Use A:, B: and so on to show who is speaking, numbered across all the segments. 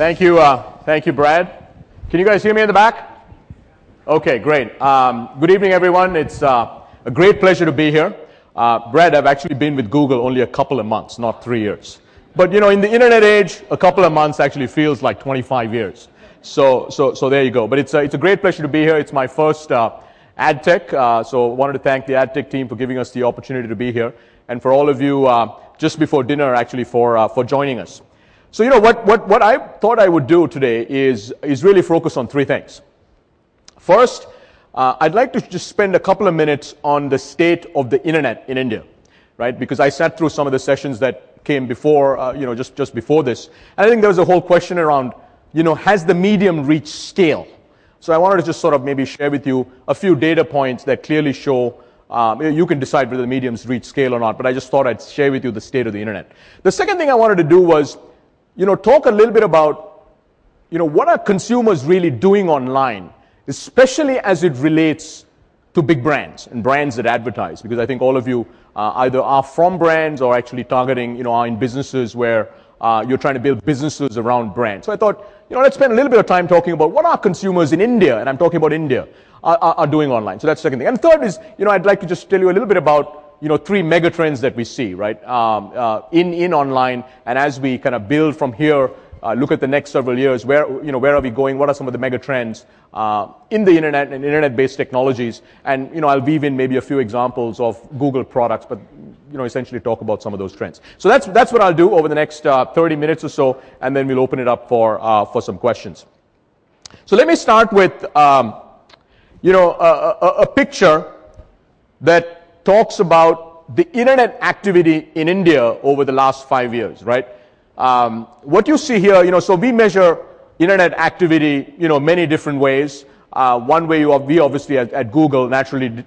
A: Thank you, Brad. Can you guys hear me in the back? Okay, great. Good evening, everyone. It's a great pleasure to be here. Brad, I've actually been with Google only a couple of months, not 3 years. But you know, in the internet age, a couple of months actually feels like 25 years. So there you go. But it's a great pleasure to be here. It's my first ad tech. So I wanted to thank the ad tech team for giving us the opportunity to be here, and for all of you just before dinner actually for joining us. So you know what I thought I would do today is really focus on three things. First, I'd like to just spend a couple of minutes on the state of the internet in India, right? Because I sat through some of the sessions that came before, just before this, and I think there was a whole question around, has the medium reached scale? So I wanted to just sort of maybe share with you a few data points that clearly show. You can decide whether the medium's reached scale or not, but I just thought I'd share with you the state of the internet. The second thing I wanted to do was, talk a little bit about, what are consumers really doing online, especially as it relates to big brands and brands that advertise, because I think all of you either are from brands or actually targeting, are in businesses where you're trying to build businesses around brands. So I thought, let's spend a little bit of time talking about what our consumers in India, and I'm talking about India, are doing online. So that's the second thing. And third is, I'd like to just tell you a little bit about, three mega trends that we see, right, in online, and as we kind of build from here, look at the next several years, where are we going, what are some of the mega trends in the internet and internet-based technologies, and I'll weave in maybe a few examples of Google products, but essentially talk about some of those trends. So that's what I'll do over the next 30 minutes or so, and then we'll open it up for some questions. So let me start with a picture that talks about the internet activity in India over the last 5 years, right? What you see here, so we measure internet activity, many different ways. One way we obviously at Google naturally,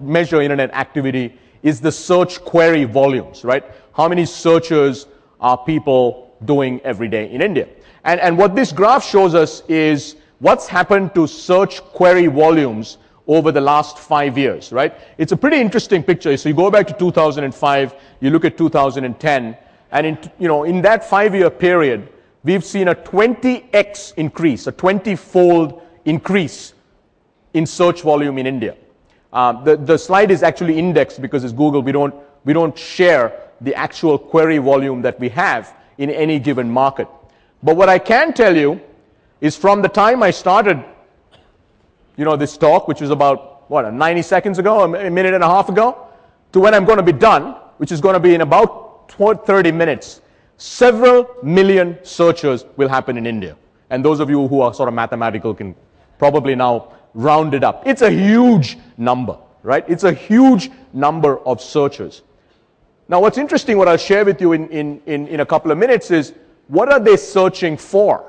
A: measure internet activity is the search query volumes, right? How many searches are people doing every day in India? And what this graph shows us is what's happened to search query volumes over the last 5 years, right? It's a pretty interesting picture. So you go back to 2005, you look at 2010, and in that 5-year period, we've seen a 20x increase, a 20-fold increase in search volume in India. The slide is actually indexed because as Google, we don't share the actual query volume that we have in any given market. But what I can tell you is from the time I started, this talk, which was about, 90 seconds ago, a minute and a half ago, to when I'm going to be done, which is going to be in about 30 minutes, several million searches will happen in India. And those of you who are sort of mathematical can probably now round it up. It's a huge number, right? It's a huge number of searches. Now, what's interesting, what I'll share with you in a couple of minutes is, what are they searching for?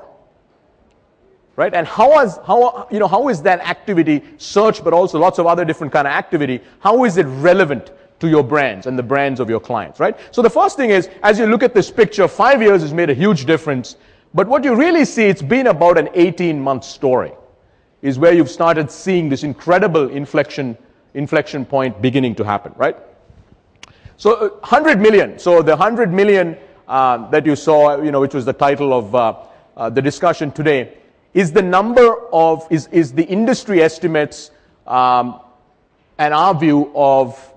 A: Right? And how is that activity, search, but also lots of other different kind of activity, how is it relevant to your brands and the brands of your clients, right? So the first thing is, as you look at this picture, 5 years has made a huge difference, but what you really see, it's been about an 18-month story, is where you've started seeing this incredible inflection point beginning to happen, right? So 100 million, so the 100 million that you saw, which was the title of the discussion today, is the number of, is the industry estimates and our view of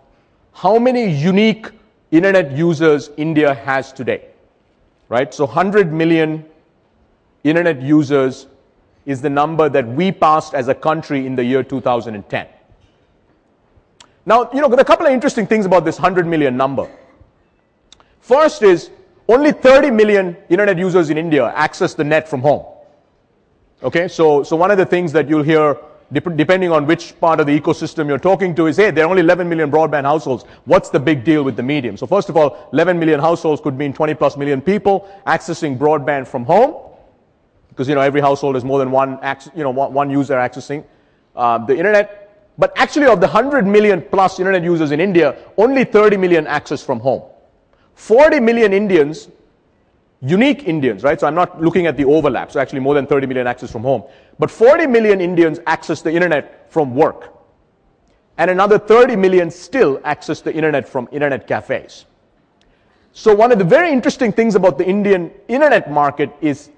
A: how many unique internet users India has today, right? So 100 million internet users is the number that we passed as a country in the year 2010. Now, there are a couple of interesting things about this 100 million number. First is, only 30 million internet users in India access the net from home. Okay, so one of the things that you'll hear, depending on which part of the ecosystem you're talking to, is, hey, there are only 11 million broadband households. What's the big deal with the medium? So first of all, 11 million households could mean 20 plus million people accessing broadband from home, because every household has more than one user accessing the internet. But actually, of the 100 million plus internet users in India, only 30 million access from home. 40 million Indians, unique Indians, right? So I'm not looking at the overlap. So actually more than 30 million access from home. But 40 million Indians access the internet from work. And another 30 million still access the internet from internet cafes. So one of the very interesting things about the Indian internet market is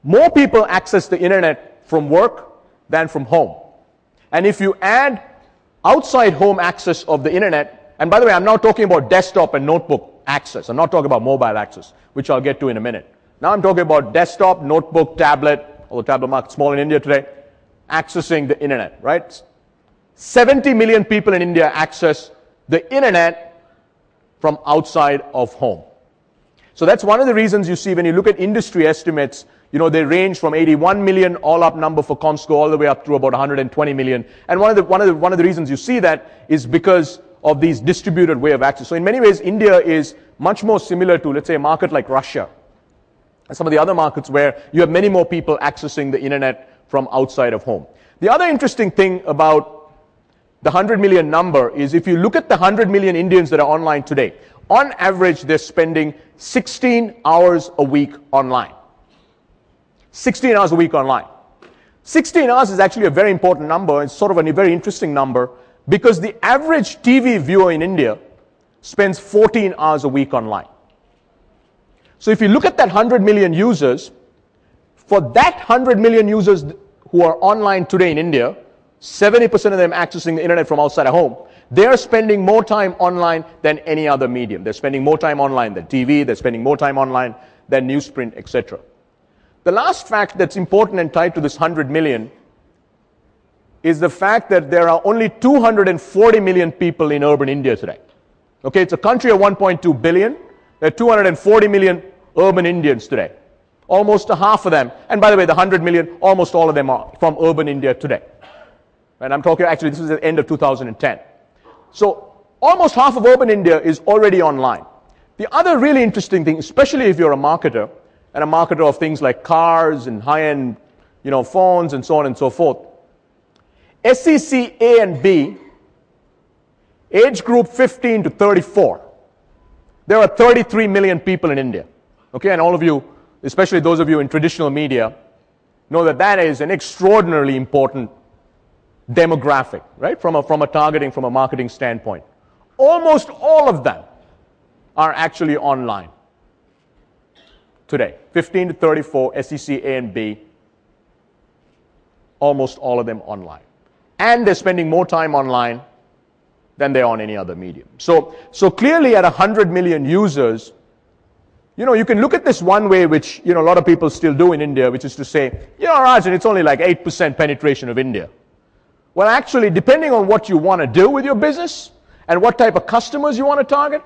A: more people access the internet from work than from home. And if you add outside home access of the internet, and by the way, I'm now talking about desktop and notebook access. I'm not talking about mobile access, which I'll get to in a minute. Now I'm talking about desktop, notebook, tablet, although tablet market's small in India today, accessing the internet, right? 70 million people in India access the internet from outside of home. So that's one of the reasons you see when you look at industry estimates, they range from 81 million all up number for Comscore all the way up to about 120 million. And one of the reasons you see that is because of these distributed way of access. So in many ways, India is much more similar to, let's say, a market like Russia and some of the other markets where you have many more people accessing the internet from outside of home. The other interesting thing about the 100 million number is if you look at the 100 million Indians that are online today, on average, they're spending 16 hours a week online. 16 hours a week online. 16 hours is actually a very important number. It's sort of a very interesting number because the average TV viewer in India spends 14 hours a week online. So if you look at that 100 million users, for that 100 million users who are online today in India, 70% of them accessing the internet from outside of home, they are spending more time online than any other medium. They're spending more time online than TV, they're spending more time online than newsprint, etc. The last fact that's important and tied to this 100 million is the fact that there are only 240 million people in urban India today. Okay, it's a country of 1.2 billion. There are 240 million urban Indians today. Almost a half of them, and by the way, the 100 million, almost all of them are from urban India today. And I'm talking, actually, this is at the end of 2010. So almost half of urban India is already online. The other really interesting thing, especially if you're a marketer, and a marketer of things like cars and high-end, phones and so on and so forth, SEC A and B, age group 15 to 34, there are 33 million people in India. Okay, and all of you, especially those of you in traditional media, know that that is an extraordinarily important demographic, right? From a targeting, from a marketing standpoint. Almost all of them are actually online today. 15 to 34, SEC A and B, almost all of them online. And they're spending more time online than they are on any other medium. So clearly at 100 million users, you can look at this one way, which, a lot of people still do in India, which is to say, Rajan, it's only like 8% penetration of India. Well, actually, depending on what you want to do with your business and what type of customers you want to target,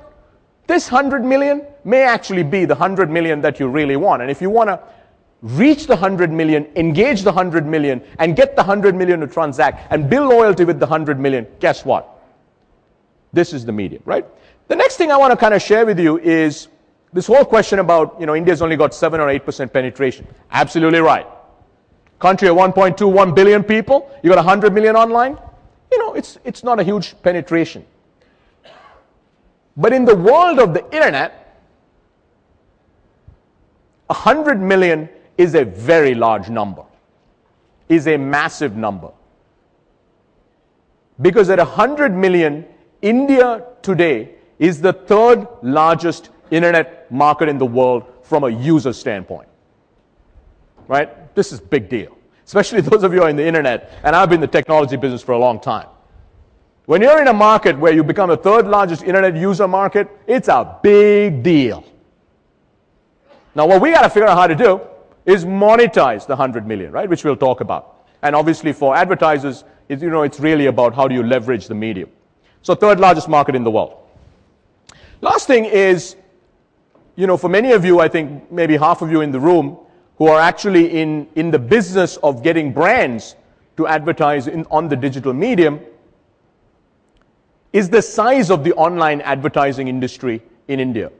A: this 100 million may actually be the 100 million that you really want. And if you want to reach the 100 million, engage the 100 million, and get the 100 million to transact and build loyalty with the 100 million, guess what? This is the medium, right? The next thing I want to kind of share with you is this whole question about, India's only got 7 or 8% penetration. Absolutely right. Country of 1.21 billion people, you got 100 million online. It's not a huge penetration. But in the world of the internet, 100 million is a very large number, is a massive number. Because at 100 million, India today is the third largest internet market in the world from a user standpoint. Right? This is a big deal. Especially those of you who are in the internet, and I've been in the technology business for a long time. When you're in a market where you become the third largest internet user market, it's a big deal. Now what we got to figure out how to do is monetize the 100 million, right? Which we'll talk about. And obviously for advertisers, it's really about how do you leverage the medium. So third largest market in the world. Last thing is, for many of you, I think maybe half of you in the room, who are actually in the business of getting brands to advertise on the digital medium, is the size of the online advertising industry in India.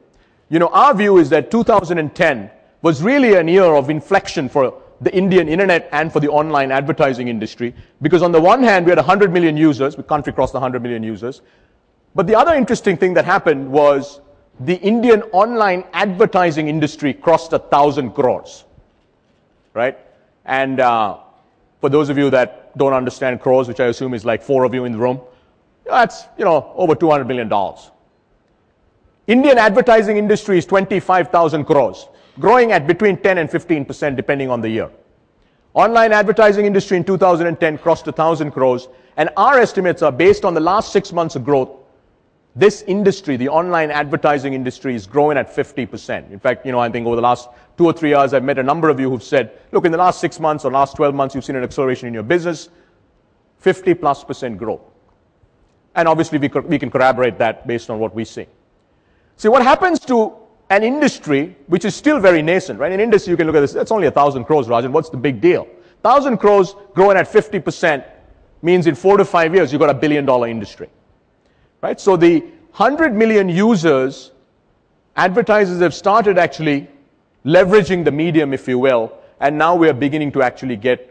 A: Our view is that 2010 was really a year of inflection for the Indian internet and for the online advertising industry, because on the one hand, we had 100 million users, the country crossed the 100 million users, but the other interesting thing that happened was the Indian online advertising industry crossed 1,000 crores. Right? And for those of you that don't understand crores, which I assume is like 4 of you in the room, that's, over $200 million. Indian advertising industry is 25,000 crores. growing at between 10 and 15% depending on the year. Online advertising industry in 2010 crossed 1,000 crores, and our estimates are based on the last 6 months of growth. This industry, the online advertising industry, is growing at 50%. In fact, I think over the last 2 or 3 years, I've met a number of you who've said, look, in the last 6 months or last 12 months, you've seen an acceleration in your business, 50+% growth. And obviously, we can corroborate that based on what we see. See, what happens to an industry which is still very nascent, right? In industry, you can look at this, that's only 1,000 crores, Rajan. What's the big deal? 1,000 crores growing at 50% means in 4 to 5 years, you've got $1 billion industry, right? So the 100 million users, advertisers have started actually leveraging the medium, if you will, and now we are beginning to actually get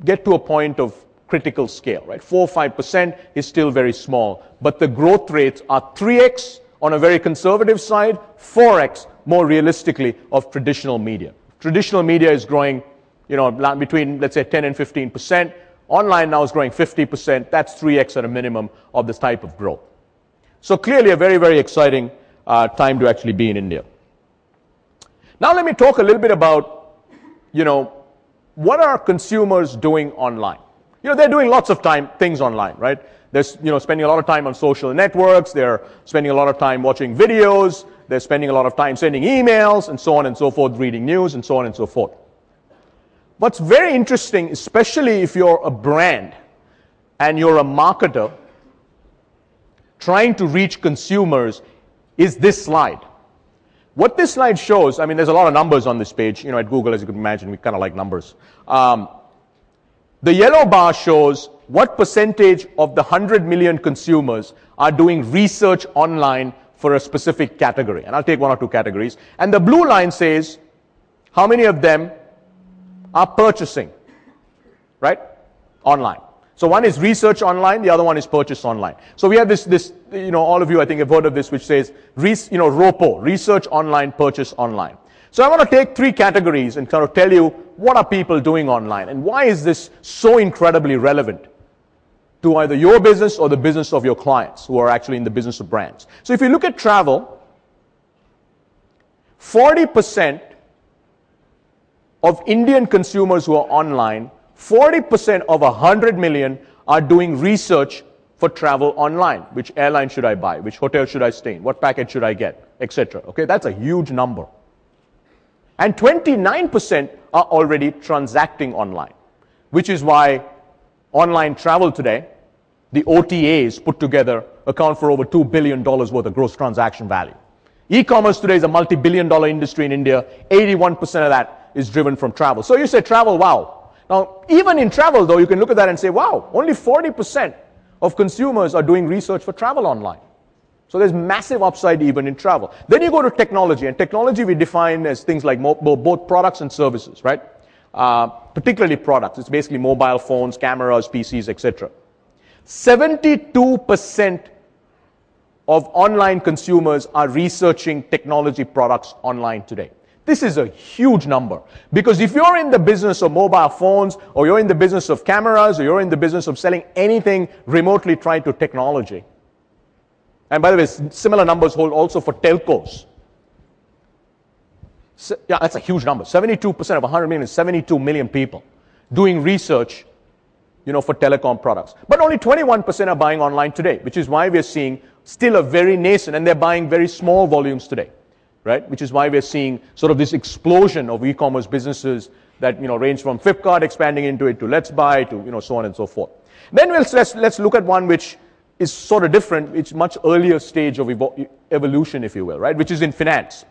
A: to a point of critical scale, right? 4 or 5% is still very small, but the growth rates are 3x on a very conservative side, 4x more realistically of traditional media. Traditional media is growing, between, let's say, 10 and 15%. Online now is growing 50%. That's 3x at a minimum of this type of growth. So clearly a very, very exciting time to actually be in India. Now let me talk a little bit about, what are consumers doing online? They're doing lots of things online, right? They're, spending a lot of time on social networks. They're spending a lot of time watching videos. They're spending a lot of time sending emails and so on and so forth, reading news and so on and so forth. What's very interesting, especially if you're a brand and you're a marketer trying to reach consumers, is this slide. What this slide shows, there's a lot of numbers on this page. At Google, as you can imagine, we kind of like numbers. The yellow bar shows what percentage of the 100 million consumers are doing research online for a specific category. And I'll take 1 or 2 categories. And the blue line says how many of them are purchasing, right, online. So one is research online, the other one is purchase online. So we have this all of you I think have heard of this, which says, ROPO, research online, purchase online. So I want to take 3 categories and kind of tell you what are people doing online and why is this so incredibly relevant to either your business or the business of your clients who are actually in the business of brands. So if you look at travel, 40% of Indian consumers who are online, 40% of 100 million are doing research for travel online. Which airline should I buy? Which hotel should I stay in? What package should I get? Etc. Okay, that's a huge number. And 29% are already transacting online, which is why online travel today, the OTAs put together account for over $2 billion worth of gross transaction value. E-commerce today is a multi-billion-dollar industry in India. 81% of that is driven from travel. So you say travel, wow. Now, even in travel, though, you can look at that and say, wow, only 40% of consumers are doing research for travel online. So there's massive upside even in travel. Then you go to technology, and technology we define as things like both products and services, right? Particularly products. It's basically mobile phones, cameras, PCs, etc. 72% of online consumers are researching technology products online today. This is a huge number, because if you're in the business of mobile phones, or you're in the business of cameras, or you're in the business of selling anything remotely tied to technology, and by the way, similar numbers hold also for telcos. Yeah, that's a huge number. 72% of 100 million is 72 million people doing research, for telecom products. But only 21% are buying online today, which is why we're seeing still a very nascent, and they're buying very small volumes today, right? Which is why we're seeing sort of this explosion of e-commerce businesses that, range from Flipkart expanding into it to Let's Buy to, so on and so forth. Then let's look at one which is sort of different. It's much earlier stage of evolution, if you will, right? Which is in finance.